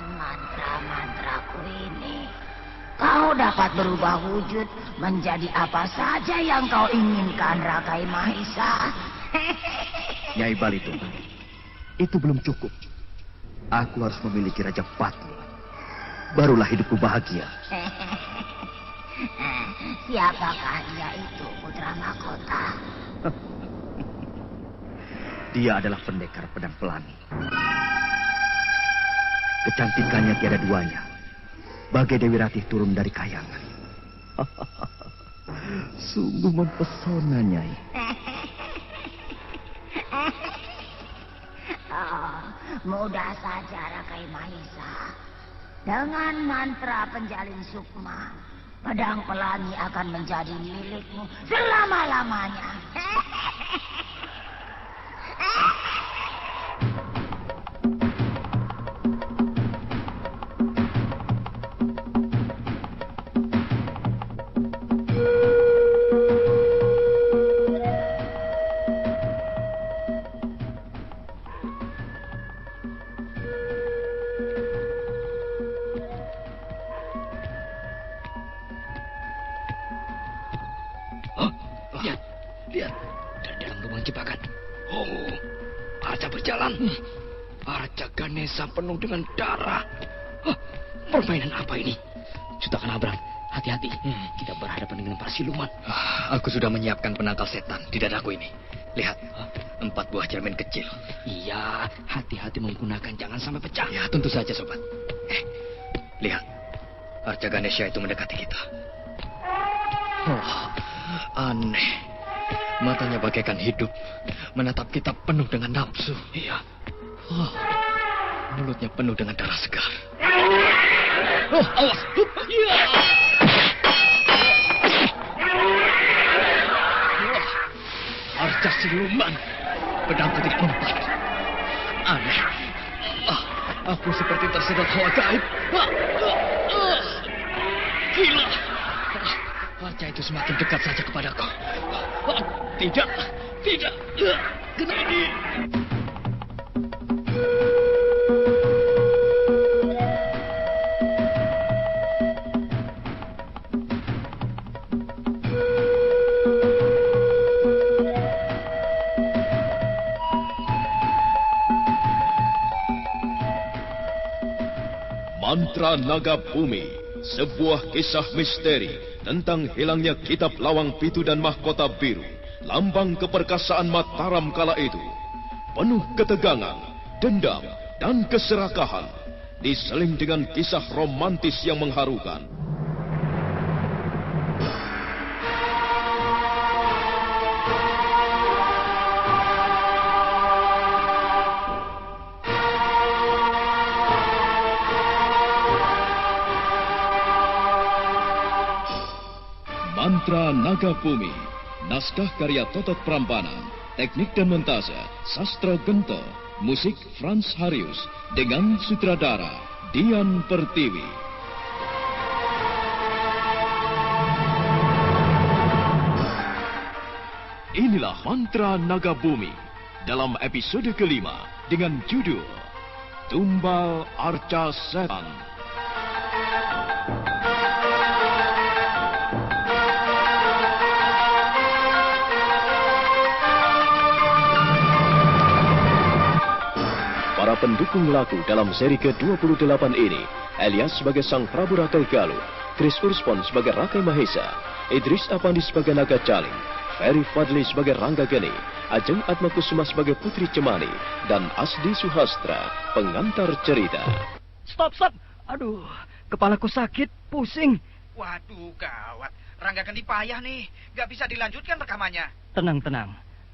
dengan mantra-mantraku ini, kau dapat berubah wujud menjadi apa saja yang kau inginkan, Rakai Mahesa. Nyai Balitung, itu belum cukup. Aku harus memiliki Raja Batu. Barulah hidupku bahagia. Siapakah dia itu, Putra Mahkota? Dia adalah pendekar pedang pelangi. Kecantikannya tiada duanya. Bagai Dewi Ratih turun dari kayangan. Sungguh mempesona, Nyai. Oh, mudah saja, Rakai Mahesa. Dengan mantra penjalin sukma, pedang pelangi akan menjadi milikmu selama-lamanya. Lihat, dari dalam lubang jebakan. Oh, Arca berjalan. Arca Ganesha penuh dengan darah. Permainan apa ini? Cutakan Abrang, hati-hati. Kita berhadapan dengan para siluman. Aku sudah menyiapkan penangkal setan di dadaku ini. Lihat, 4 buah cermin kecil. Iya, hati-hati menggunakan, jangan sampai pecah. Ya, tentu saja, sobat. Lihat, Arca Ganesha itu mendekati kita. Oh, aneh. Matanya bagaikan hidup, menatap kita penuh dengan nafsu. Iya. Oh, mulutnya penuh dengan darah segar. Oh, awas. Iya. Arca siluman, pedangku tidak mempan. Aneh. Aku seperti tersedot hawa gaib. Gila. Arca itu semakin dekat saja kepadaku. Tidak. Kenapa ini? Mantra Naga Bumi, sebuah kisah misteri tentang hilangnya kitab Lawang Pitu dan Mahkota Biru, lambang keperkasaan Mataram kala itu. Penuh ketegangan, dendam, dan keserakahan, diseling dengan kisah romantis yang mengharukan. Mantra Naga Bumi, naskah karya Totot Prambanan, teknik dan montase Sastro Gento, musik Frans Harius, dengan sutradara Dian Pertiwi. Inilah Mantra Naga Bumi dalam episode kelima dengan judul Tumbal Arca Setan. Para pendukung laku dalam seri ke-28 ini, Elias sebagai Sang Prabu Rakai Galuh, Chris Urspon sebagai Rakai Mahesa, Idris Apandi sebagai Naga Caling, Ferry Fadli sebagai Rangga Geni, Ajeng Atmakusuma sebagai Putri Cemani, dan Asdi Suhastra, pengantar cerita. Stop! Aduh, kepalaku sakit, pusing. Waduh, gawat. Rangga Geni payah nih. Gak bisa dilanjutkan rekamannya. Tenang.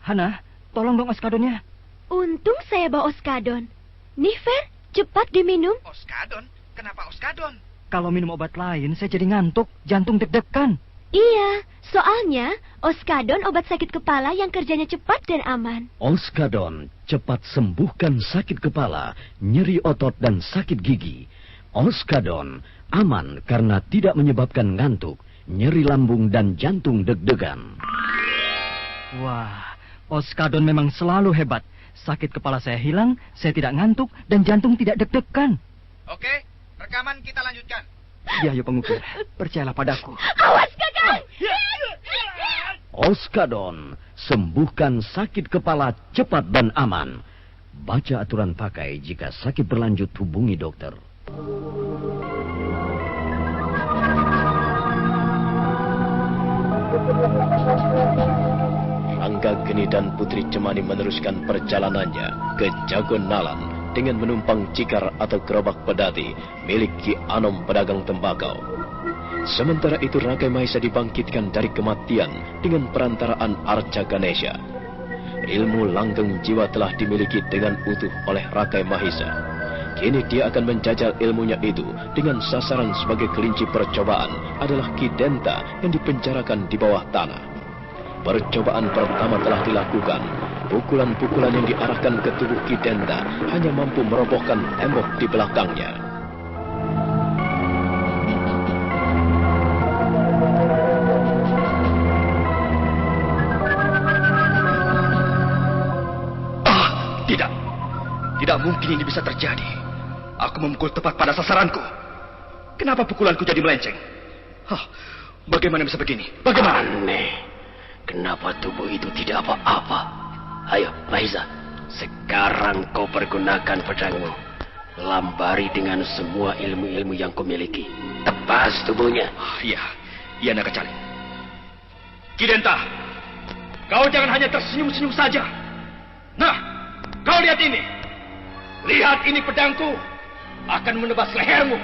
Hana, tolong dong oskadonnya. Untung saya bawa oskadon. Nih, Fer, cepat diminum. Oskadon? Kenapa oskadon? Kalau minum obat lain, saya jadi ngantuk, jantung deg-degan. Iya, soalnya oskadon obat sakit kepala yang kerjanya cepat dan aman. Oskadon cepat sembuhkan sakit kepala, nyeri otot dan sakit gigi. Oskadon aman karena tidak menyebabkan ngantuk, nyeri lambung dan jantung deg-degan. Wah, oskadon memang selalu hebat. Sakit kepala saya hilang, saya tidak ngantuk, dan jantung tidak deg-degan. Oke, rekaman kita lanjutkan. Ya, ayo pengukir. Percayalah padaku. Awas, Kakang! Oskadon, sembuhkan sakit kepala cepat dan aman. Baca aturan pakai jika sakit berlanjut hubungi dokter. Ranggageni dan Putri Cemani meneruskan perjalanannya ke Jagonalan dengan menumpang cikar atau gerobak pedati milik Ki Anom pedagang tembakau. Sementara itu Rakai Mahesa dibangkitkan dari kematian dengan perantaraan Arca Ganesha. Ilmu langgeng jiwa telah dimiliki dengan utuh oleh Rakai Mahesa. Kini dia akan menjajal ilmunya itu dengan sasaran sebagai kelinci percobaan adalah Ki Denta yang dipenjarakan di bawah tanah. Percobaan pertama telah dilakukan. Pukulan-pukulan yang diarahkan ke tubuh Ki Denta hanya mampu merobohkan tembok di belakangnya. Tidak mungkin ini bisa terjadi. Aku memukul tepat pada sasaranku. Kenapa pukulanku jadi melenceng? Bagaimana bisa begini? Bagaimana? Aneh. Kenapa tubuh itu tidak apa-apa? Ayo, Mahesa. Sekarang kau pergunakan pedangmu. Lambari dengan semua ilmu-ilmu yang kau miliki. Tebas tubuhnya. Iya Naga Caling. Ki Denta, kau jangan hanya tersenyum-senyum saja. Nah, kau lihat ini. Lihat ini pedangku akan menebas lehermu.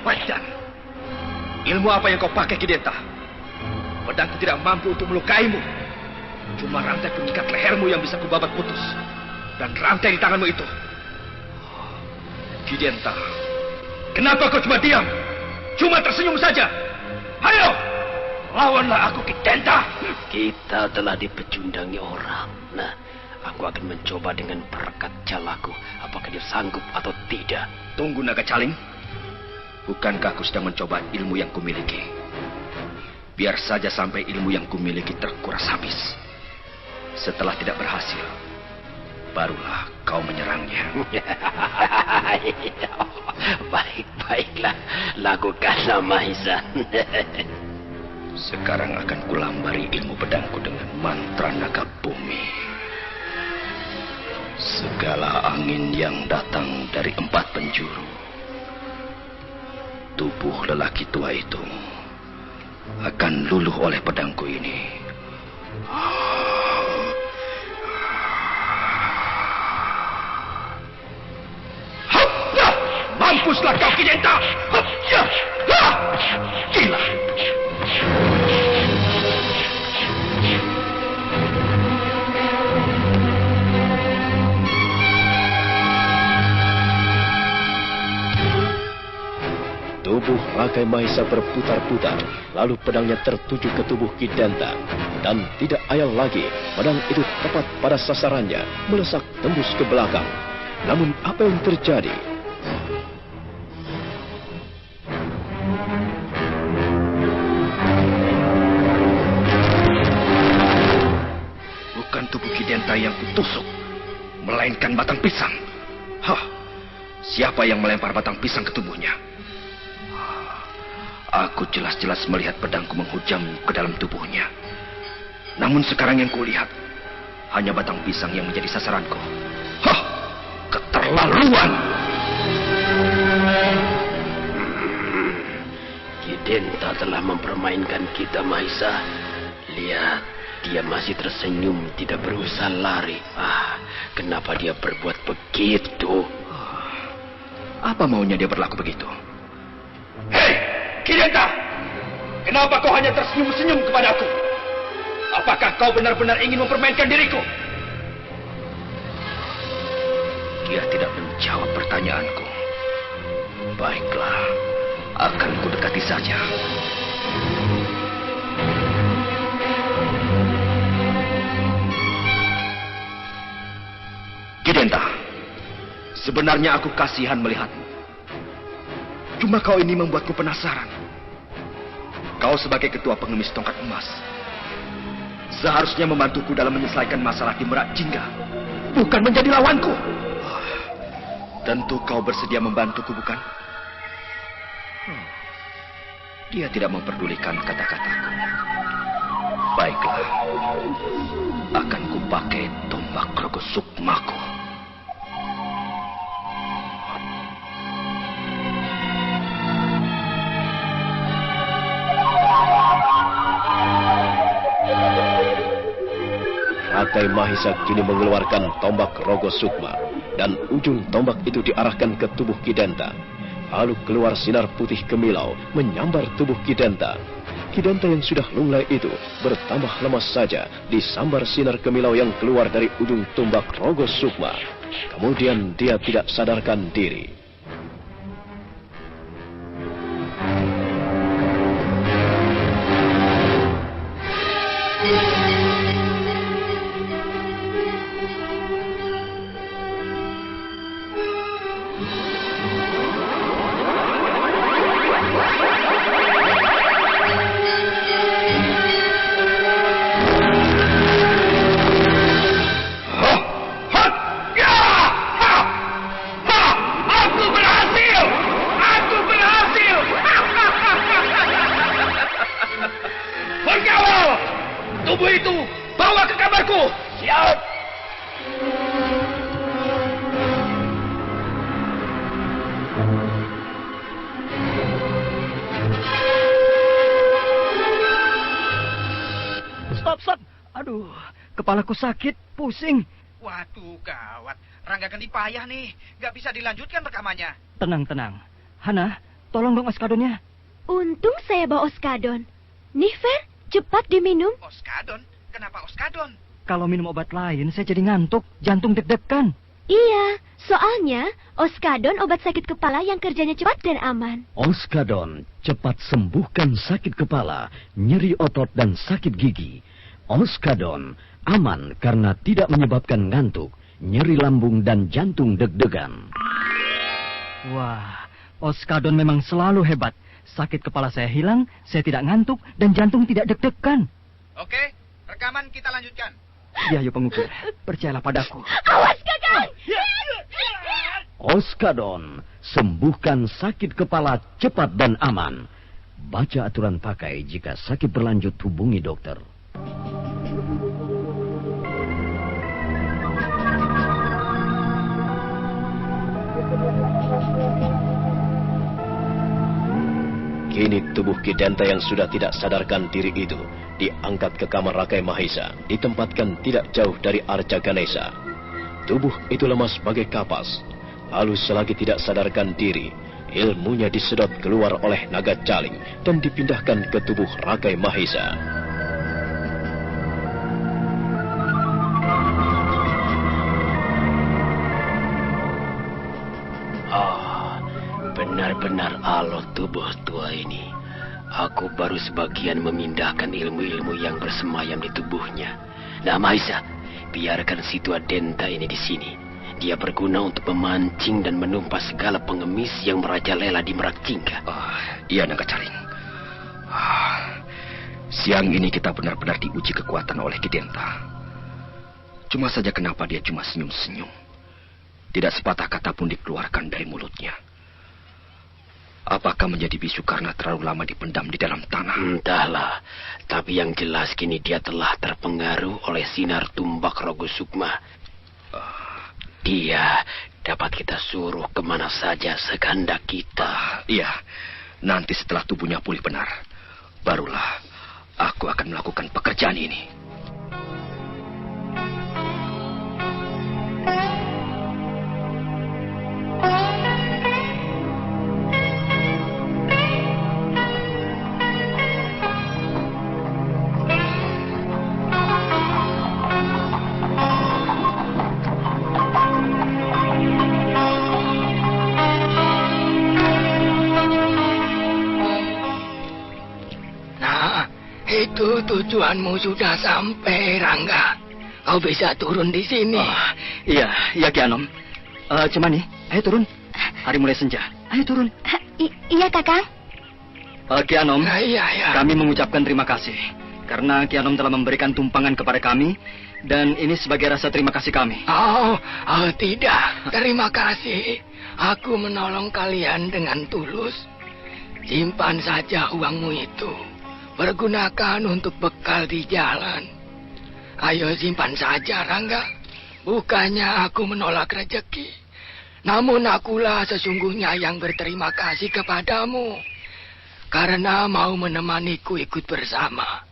Wajar. Ilmu apa yang kau pakai, Ki Denta? Pedangku tidak mampu untuk melukaimu. Cuma rantai pengikat lehermu yang bisa kubabat putus. Dan rantai di tanganmu itu. Ki Denta, kenapa kau cuma diam? Cuma tersenyum saja. Ayo! Lawanlah aku, Ki Denta. Kita telah dipecundangi orang. Nah, aku akan mencoba dengan perekat jalaku. Apakah dia sanggup atau tidak? Tunggu, Naga Caling. Bukankah aku sedang mencoba ilmu yang kumiliki? Biar saja sampai ilmu yang kumiliki terkuras habis. Setelah tidak berhasil, barulah kau menyerangnya. Baik-baiklah. Lakukanlah, Mahesa. Sekarang akan kulambari ilmu pedangku dengan mantra naga bumi. Segala angin yang datang dari 4 penjuru, tubuh lelaki tua itu akan luluh oleh pedangku ini. Mampuslah kau, Ki Denta! Gila! Tubuh Rakai Mahesa berputar-putar, lalu pedangnya tertuju ke tubuh Ki Denta. Dan tidak ayal lagi, pedang itu tepat pada sasarannya, melesak tembus ke belakang. Namun apa yang terjadi? Bukan tubuh Ki Denta yang kutusuk, melainkan batang pisang. Siapa yang melempar batang pisang ke tubuhnya? Aku jelas-jelas melihat pedangku menghujam ke dalam tubuhnya. Namun sekarang yang kulihat hanya batang pisang yang menjadi sasaranku. Keterlaluan! Ki Denta telah mempermainkan kita, Mahesa. Lihat, dia masih tersenyum, tidak berusaha lari. Kenapa dia berbuat begitu? Apa maunya dia berlaku begitu? Hei! Ki Denta, kenapa kau hanya tersenyum-senyum kepadaku? Apakah kau benar-benar ingin mempermainkan diriku? Dia tidak menjawab pertanyaanku. Baiklah, akan kudekati saja. Ki Denta, sebenarnya aku kasihan melihatmu. Cuma kau ini membuatku penasaran. Kau sebagai ketua pengemis tongkat emas, seharusnya membantuku dalam menyelesaikan masalah di Merak Jingga, bukan menjadi lawanku. Tentu kau bersedia membantuku, bukan? Dia tidak memperdulikan kata-kataku. Baiklah, akan kupakai tombak Rogo Sukmaku. Rakai Mahisa kini mengeluarkan tombak Rogo Sukma, dan ujung tombak itu diarahkan ke tubuh Kidanta. Lalu keluar sinar putih kemilau menyambar tubuh Kidanta. Kidanta yang sudah lunglai itu bertambah lemas saja disambar sinar kemilau yang keluar dari ujung tombak Rogo Sukma. Kemudian dia tidak sadarkan diri. Kepalaku sakit, pusing. Waduh, gawat. Rangga Geni payah nih. Gak bisa dilanjutkan rekamannya. Tenang. Hana, tolong dong Oskadonnya. Untung saya bawa Oskadon. Nih, Fer, cepat diminum. Oskadon? Kenapa Oskadon? Kalau minum obat lain, saya jadi ngantuk, jantung deg-degan. Iya, soalnya Oskadon obat sakit kepala yang kerjanya cepat dan aman. Oskadon cepat sembuhkan sakit kepala, nyeri otot dan sakit gigi. Oskadon aman karena tidak menyebabkan ngantuk, nyeri lambung dan jantung deg-degan. Wah, Oskadon memang selalu hebat. Sakit kepala saya hilang, saya tidak ngantuk dan jantung tidak deg-degan. Oke, rekaman kita lanjutkan. Ya, yuk pengukir, percayalah padaku. Awas, Kakang! Oskadon sembuhkan sakit kepala cepat dan aman. Baca aturan pakai jika sakit berlanjut hubungi dokter. Kini tubuh Kidanta yang sudah tidak sadarkan diri itu diangkat ke kamar Rakai Mahisa, ditempatkan tidak jauh dari Arca Ganesha. Tubuh itu lemas bagai kapas. Lalu selagi tidak sadarkan diri, ilmunya disedot keluar oleh naga caling dan dipindahkan ke tubuh Rakai Mahisa. Benar-benar alot tubuh tua ini. Aku baru sebagian memindahkan ilmu-ilmu yang bersemayam di tubuhnya. Nah, Mahisa, biarkan si tua Denta ini di sini. Dia berguna untuk memancing dan menumpas segala pengemis yang merajalela di Merak Jingga. Iya, naga caling. Siang ini kita benar-benar diuji kekuatan oleh Kidenta. Cuma saja kenapa dia cuma senyum-senyum. Tidak sepatah kata pun dikeluarkan dari mulutnya. Apakah menjadi bisu karena terlalu lama dipendam di dalam tanah? Entahlah, tapi yang jelas kini dia telah terpengaruh oleh sinar tombak Rogo Sukma. Dia dapat kita suruh kemana saja sekehendak kita. Iya, nanti setelah tubuhnya pulih benar, barulah aku akan melakukan pekerjaan ini. Itu tujuanmu sudah sampai, Rangga. Kau bisa turun di sini. Iya, Ki Anom. Cemani, ayo turun. Hari mulai senja. Ayo turun. Iya, Kakang. Ki Anom, Iya. kami mengucapkan terima kasih karena Ki Anom telah memberikan tumpangan kepada kami, dan ini sebagai rasa terima kasih kami. Oh, tidak. Terima kasih. Aku menolong kalian dengan tulus. Simpan saja uangmu itu. Pergunakan untuk bekal di jalan. Ayo simpan saja, Rangga. Bukannya aku menolak rezeki. Namun akulah sesungguhnya yang berterima kasih kepadamu. Karena mau menemaniku ikut bersama.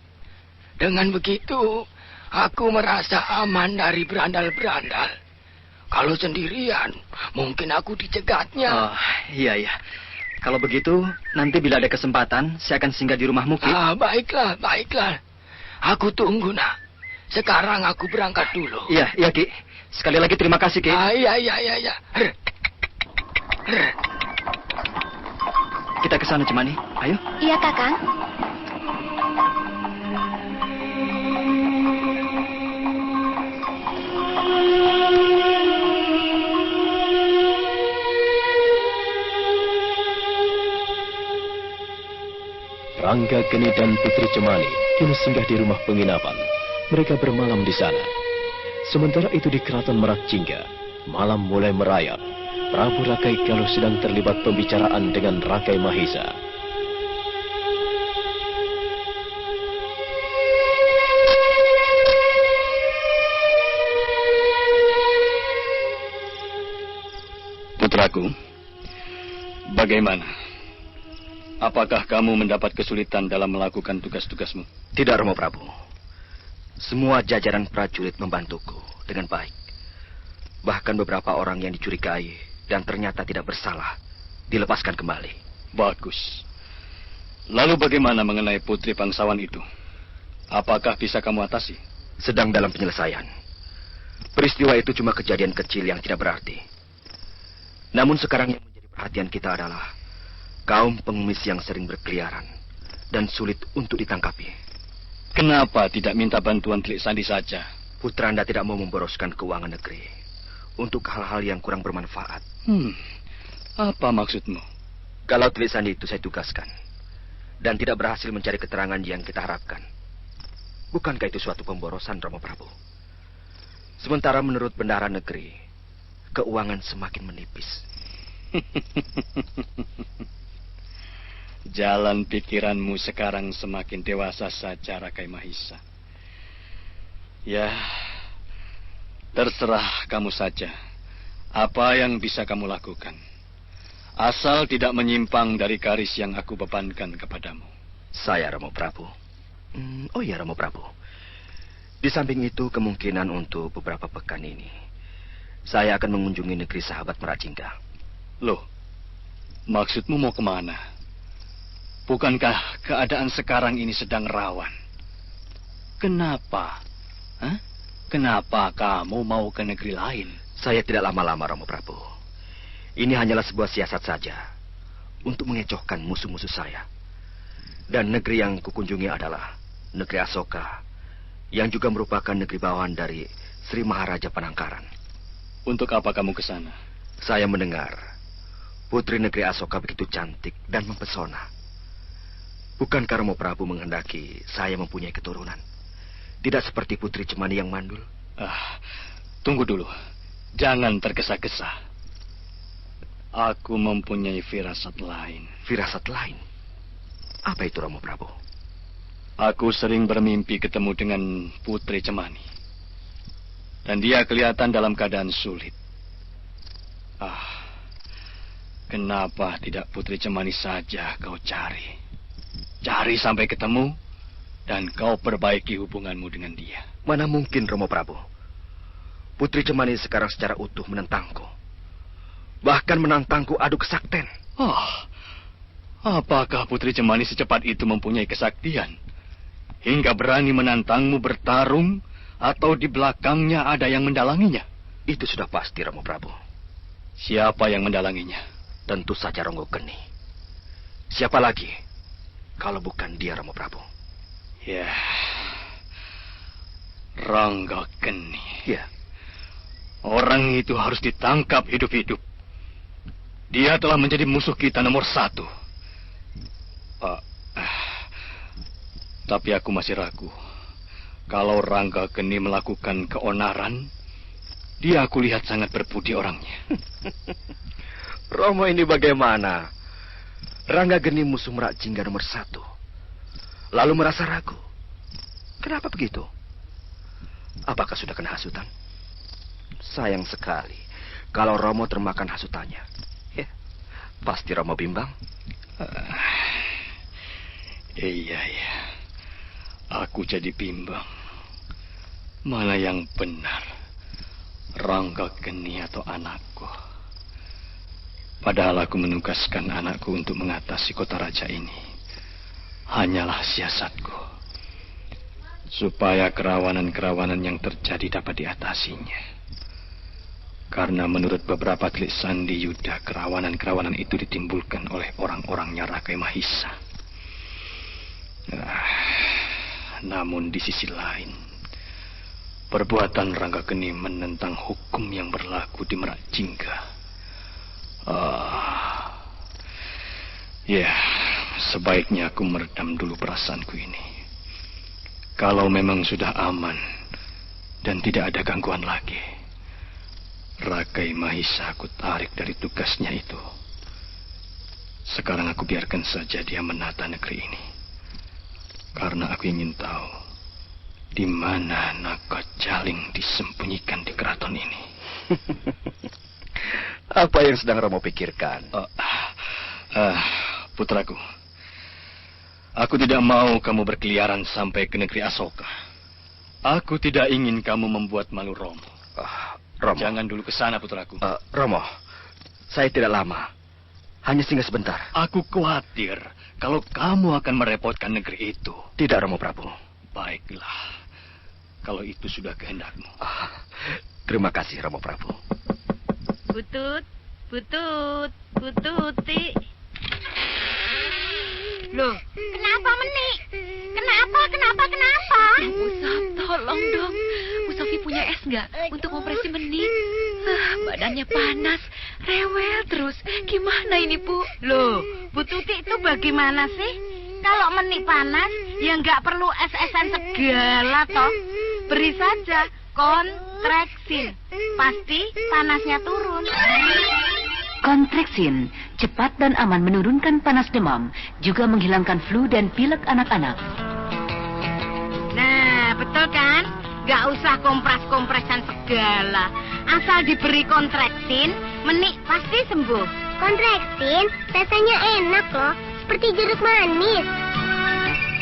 Dengan begitu, aku merasa aman dari berandal-berandal. Kalau sendirian, mungkin aku dicegatnya. Oh, iya. Kalau begitu, nanti bila ada kesempatan, saya akan singgah di rumahmu, Ki. Baiklah. Aku tunggu, nak. Sekarang aku berangkat dulu. Iya, Ki. Sekali lagi terima kasih, Ki. Iya. Kita ke sana, Cemani. Ayo. Iya, Kakang. Rangga Geni dan Putri Cemani kini singgah di rumah penginapan. Mereka bermalam di sana. Sementara itu di Keraton Merak Jingga, malam mulai merayap. Prabu Rakai Galuh sedang terlibat pembicaraan dengan Rakai Mahesa. Putraku, bagaimana? Apakah kamu mendapat kesulitan dalam melakukan tugas-tugasmu? Tidak, Romo Prabu. Semua jajaran prajurit membantuku dengan baik. Bahkan beberapa orang yang dicurigai dan ternyata tidak bersalah dilepaskan kembali. Bagus. Lalu bagaimana mengenai putri bangsawan itu? Apakah bisa kamu atasi? Sedang dalam penyelesaian. Peristiwa itu cuma kejadian kecil yang tidak berarti. Namun sekarang yang menjadi perhatian kita adalah kaum pengemis yang sering berkeliaran dan sulit untuk ditangkapi. Kenapa tidak minta bantuan Telik Sandi saja? Putra Anda tidak mau memboroskan keuangan negeri untuk hal-hal yang kurang bermanfaat. Apa maksudmu? Kalau Telik Sandi itu saya tugaskan dan tidak berhasil mencari keterangan yang kita harapkan, bukankah itu suatu pemborosan, Romo Prabu? Sementara menurut bendahara negeri, keuangan semakin menipis. Jalan pikiranmu sekarang semakin dewasa saja, Rakai Mahesa. Ya, terserah kamu saja. Apa yang bisa kamu lakukan? Asal tidak menyimpang dari garis yang aku bebankan kepadamu. Saya, Romo Prabu. Oh iya, Romo Prabu. Di samping itu, kemungkinan untuk beberapa pekan ini, saya akan mengunjungi negeri sahabat Merak Jingga. Loh, maksudmu mau kemana? Bukankah keadaan sekarang ini sedang rawan? Kenapa? Kenapa kamu mau ke negeri lain? Saya tidak lama-lama, Romo Prabu. Ini hanyalah sebuah siasat saja untuk mengecohkan musuh-musuh saya. Dan negeri yang kukunjungi adalah negeri Asoka, yang juga merupakan negeri bawahan dari Sri Maharaja Panangkaran. Untuk apa kamu ke sana? Saya mendengar putri negeri Asoka begitu cantik dan mempesona. Bukankah Romo Prabu menghendaki saya mempunyai keturunan? Tidak seperti Putri Cemani yang mandul. Tunggu dulu. Jangan tergesa-gesa. Aku mempunyai firasat lain. Firasat lain? Apa itu, Romo Prabu? Aku sering bermimpi ketemu dengan Putri Cemani. Dan dia kelihatan dalam keadaan sulit. Kenapa tidak Putri Cemani saja kau cari? Cari sampai ketemu, dan kau perbaiki hubunganmu dengan dia. Mana mungkin, Romo Prabu. Putri Cemani sekarang secara utuh menentangku. Bahkan menantangku adu kesaktian. Apakah Putri Cemani secepat itu mempunyai kesaktian? Hingga berani menantangmu bertarung, atau di belakangnya ada yang mendalanginya? Itu sudah pasti, Romo Prabu. Siapa yang mendalanginya? Tentu saja Ronggo Geni. Siapa lagi kalau bukan dia, Romo Prabu? Ya, Ronggo Geni. Ya. Orang itu harus ditangkap hidup-hidup. Dia telah menjadi musuh kita nomor 1. Tapi aku masih ragu. Kalau Rangga Geni melakukan keonaran, dia aku lihat sangat berbudi orangnya. Romo ini bagaimana? Rangga Geni musuh Merak Jingga nomor 1. Lalu merasa ragu. Kenapa begitu? Apakah sudah kena hasutan? Sayang sekali kalau Romo termakan hasutannya. Ya, pasti Romo bimbang. Iya. Aku jadi bimbang. Mana yang benar? Rangga Geni atau anakku? Padahal aku menugaskan anakku untuk mengatasi kota raja ini. Hanyalah siasatku. Supaya kerawanan-kerawanan yang terjadi dapat diatasinya. Karena menurut beberapa telik sandi Yuda, kerawanan-kerawanan itu ditimbulkan oleh orang-orangnya Rakai Mahisa. Namun di sisi lain, perbuatan Rangga Geni menentang hukum yang berlaku di Merak Jingga. Ya, sebaiknya aku meredam dulu perasaanku ini. Kalau memang sudah aman dan tidak ada gangguan lagi, Rakai Mahisa aku tarik dari tugasnya itu. Sekarang aku biarkan saja dia menata negeri ini. Karena aku ingin tahu di mana naga jaling disembunyikan di keraton ini. Apa yang sedang Romo pikirkan? Putraku, aku tidak mau kamu berkeliaran sampai ke negeri Asoka. Aku tidak ingin kamu membuat malu Romo. Romo. Jangan dulu ke sana, putraku. Romo, saya tidak lama. Hanya singgah sebentar. Aku khawatir kalau kamu akan merepotkan negeri itu. Tidak, Romo Prabu. Baiklah, kalau itu sudah kehendakmu. Terima kasih, Romo Prabu. Bututi. Loh, kenapa Menik? Kenapa? Usop, tolong dong. Bu Sofi punya es nggak untuk kompresi Menik? Badannya panas, rewel terus. Gimana ini, Bu? Loh, Bu Tuti itu bagaimana sih? Kalau Menik panas, ya nggak perlu es-esan segala toh. Beri saja kontreksin. Pasti panasnya turun. Kontreksin cepat dan aman menurunkan panas demam, juga menghilangkan flu dan pilek anak-anak. Nah, betul kan? Gak usah kompres-kompresan segala. Asal diberi kontreksin, Menik pasti sembuh. Kontreksin rasanya enak loh, seperti jeruk manis.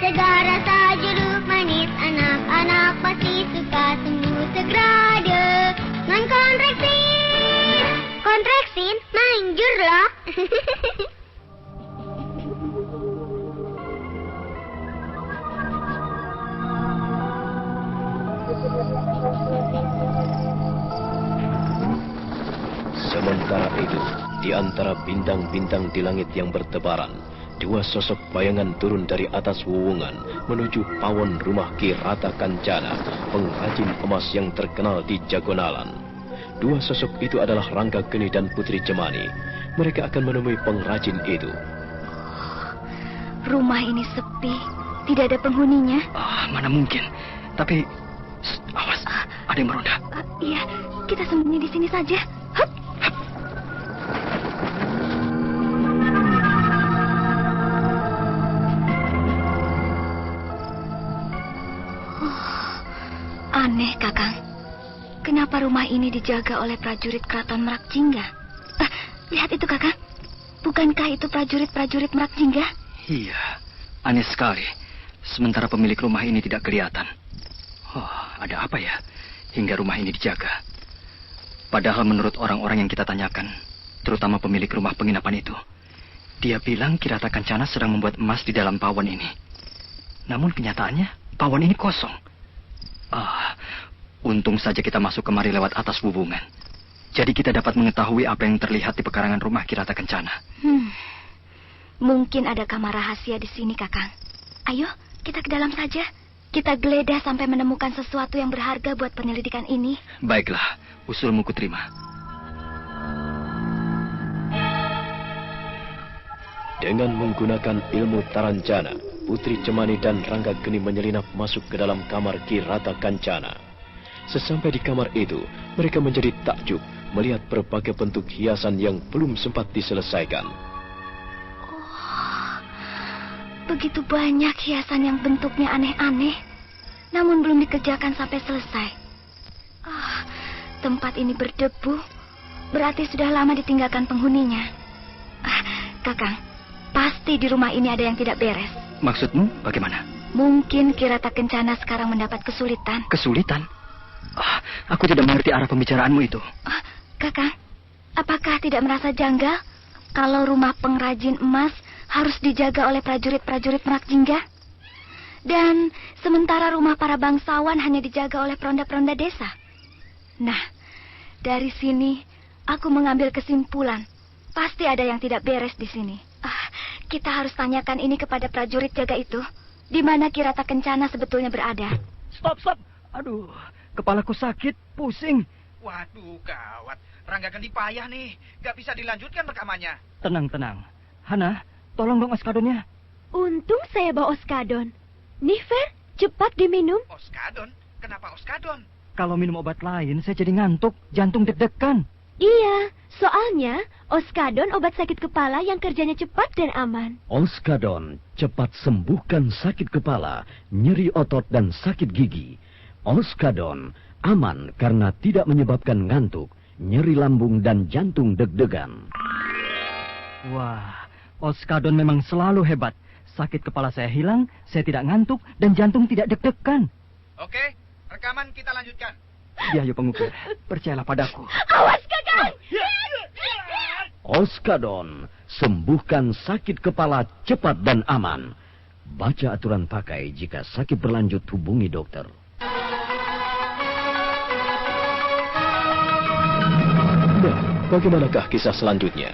Segar rasa jeruk manis, anak-anak pasti suka sembuh segera dengan kontreksin. Kontreksin manjur loh. Sementara itu, di antara bintang-bintang di langit yang bertebaran, dua sosok bayangan turun dari atas wuwungan menuju pawon rumah Ki Rata Kancana, pengrajin emas yang terkenal di Jagonalan. Dua sosok itu adalah Rangga Geni dan Putri Cemani. Mereka akan menemui pengrajin itu. Rumah ini sepi, tidak ada penghuninya. Mana mungkin. Tapi, awas, ada yang meronda. Iya, kita sembunyi di sini saja. Hup. Aneh, Kakang. Kenapa rumah ini dijaga oleh prajurit keraton Merak Jingga? Lihat itu, Kakang. Bukankah itu prajurit-prajurit Merak Jingga? Iya, aneh sekali. Sementara pemilik rumah ini tidak kelihatan. Ada apa ya? Hingga rumah ini dijaga. Padahal menurut orang-orang yang kita tanyakan, terutama pemilik rumah penginapan itu, dia bilang Ki Rata Kancana sedang membuat emas di dalam pawon ini. Namun kenyataannya, pawon ini kosong. Untung saja kita masuk kemari lewat atas wuwungan. Jadi kita dapat mengetahui apa yang terlihat di pekarangan rumah Ki Rata Kencana. Mungkin ada kamar rahasia di sini, Kakang. Ayo, kita ke dalam saja. Kita geledah sampai menemukan sesuatu yang berharga buat penyelidikan ini. Baiklah, usulmu kuterima. Dengan menggunakan ilmu Tarancana, Putri Cemani dan Rangga Geni menyelinap masuk ke dalam kamar Kirata Kancana. Sesampai di kamar itu, mereka menjadi takjub melihat berbagai bentuk hiasan yang belum sempat diselesaikan. Oh, begitu banyak hiasan yang bentuknya aneh-aneh, namun belum dikerjakan sampai selesai. Tempat ini berdebu, berarti sudah lama ditinggalkan penghuninya. Kakang, pasti di rumah ini ada yang tidak beres. Maksudmu bagaimana? Mungkin Kirata Kencana sekarang mendapat kesulitan. Kesulitan? Aku tidak mengerti arah pembicaraanmu itu. Kakang, apakah tidak merasa janggal kalau rumah pengrajin emas harus dijaga oleh prajurit-prajurit Merak Jingga? Dan sementara rumah para bangsawan hanya dijaga oleh peronda-peronda desa. Nah, dari sini aku mengambil kesimpulan. Pasti ada yang tidak beres di sini. Kita harus tanyakan ini kepada prajurit jaga itu. Di mana Kirata Kencana sebetulnya berada? Stop. Aduh, kepalaku sakit, pusing. Waduh, gawat. Rangga Geni payah nih. Gak bisa dilanjutkan rekamannya. Tenang. Hana, tolong dong oskadonnya. Untung saya bawa oskadon. Nih, Fer, cepat diminum. Oskadon? Kenapa oskadon? Kalau minum obat lain, saya jadi ngantuk, jantung deg-degan. Iya, soalnya oskadon obat sakit kepala yang kerjanya cepat dan aman. Oskadon cepat sembuhkan sakit kepala, nyeri otot dan sakit gigi. Oskadon aman karena tidak menyebabkan ngantuk, nyeri lambung dan jantung deg-degan. Wah, oskadon memang selalu hebat. Sakit kepala saya hilang, saya tidak ngantuk dan jantung tidak deg-degan. Oke, rekaman kita lanjutkan. Ya, yuk pengukir, percayalah padaku. Awas, Kakang! Oskadon, sembuhkan sakit kepala cepat dan aman. Baca aturan pakai jika sakit berlanjut hubungi dokter. Nah, bagaimanakah kisah selanjutnya?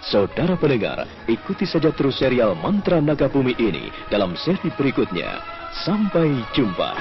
Saudara pendengar, ikuti saja terus serial Mantra Naga Bumi ini dalam seri berikutnya. Sampai jumpa.